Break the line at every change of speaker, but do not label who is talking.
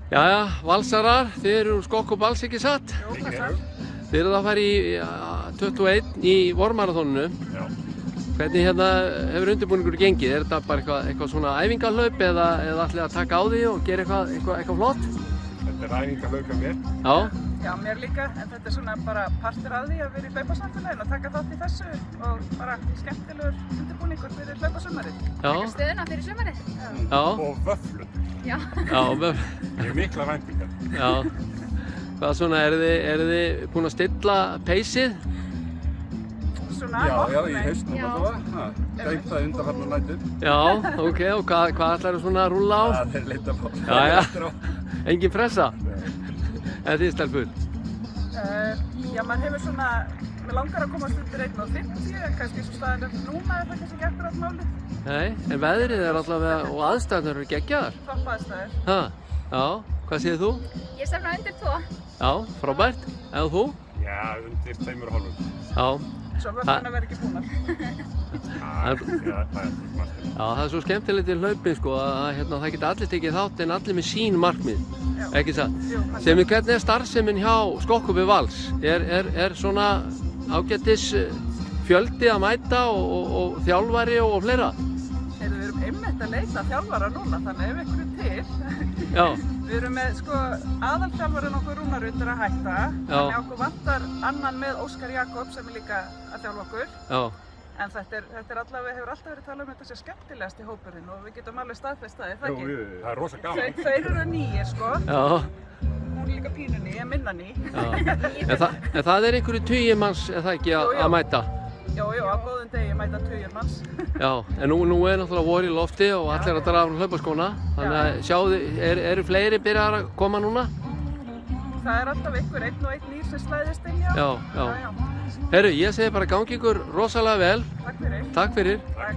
Jæja, valsarar, þið eru úr Skokk og Bals, ekki satt?
Jú, passar.
Þið eruð að fara í 21 í vormarathoninu.
Já.
Hvernig hefur undirbúningur gengið? Er þetta bara eitthvað svona æfingahlaup eða ætlið að taka á því og gera eitthvað flott?
Þetta er æfingahlaup hjá mér.
Já.
Já, mér líka, en þetta er svona bara partur af því að vera í hlaupasamfélaginu og taka þátt í þessu og bara skemmtilegur undirbúningur fyrir hlaupasumarið.
Já.
Taka stöðuna fyrir sumarið.
Já.
Og vöfflur.
Já.
Já,
Ég hef mikla væntingar.
já. Hvað svona, eru þið búin að stilla peysið?
Svona,
Já, í
nei.
hausnum allavega. Gæt það undanfarnar nætur.
Já, ok, og hvað ætlarðu svona að rúlla á?
Það er leita á.
Jæja.
Eftir á.
Engin pressa? En þið stelpur?
Já, maður hefur svona, mér langar að komast undir 1:50 en kannski svo staðan er núna er það kannski ekki eftir átt málið.
Nei, en veðrið er allavega og aðstæðunar eru geggjaðar.
Topp aðstæður.
Ha, já, hvað segir þú?
Ég stefna undir 2.
Já, frábært. Eða þú?
Já, undir 2,5.
Já.
Svo vöfflurnar verður ekki búnar.
Já, það er margt.
Já, það er svo skemmtilegt í hlaupin sko að það geta allir tekið þátt en allir með sín markmið, ekki satt?
Jú, passar.
Sem hvernig er starfsemin hjá Skokk og Bals? Er svona ágætis fjöldi að mæta og þjálfari og fleira?
Við erum einmitt að leita þjálfara núna, þannig ef ykkur er til.
Já.
Við erum með, sko, aðalþjálfarinn okkur Rúnar Rutt er að hætta. Þannig okkur vantar annan með Óskar Jakob sem er líka að þjálfa okkur.
Já.
En þetta er allavega, hefur alltaf verið talað um þetta sem skemmtilegast í hópurinn og við getum alveg staðfest það, er það
Jú,
ekki?
það er rosa gaman.
Þeir eru nýir, sko.
Já.
Hún er líka pínu ný, en minna ný.
Já. En það er einhverju tugir manns, er það ekki,
Jú, jú.
að mæta?
Jú, á góðum degi mæta tugir manns.
Já, en nú er náttúrulega vor í lofti og allir að draga af hlaupaskóna. Þannig að sjáðu, eru fleiri byrjar að koma núna?
Það er alltaf einn og einn nýr sem slæðist inn, já.
Já. Herru, ég segi bara gangi ykkur rosalega vel.
Takk fyrir.
Takk fyrir.
Takk.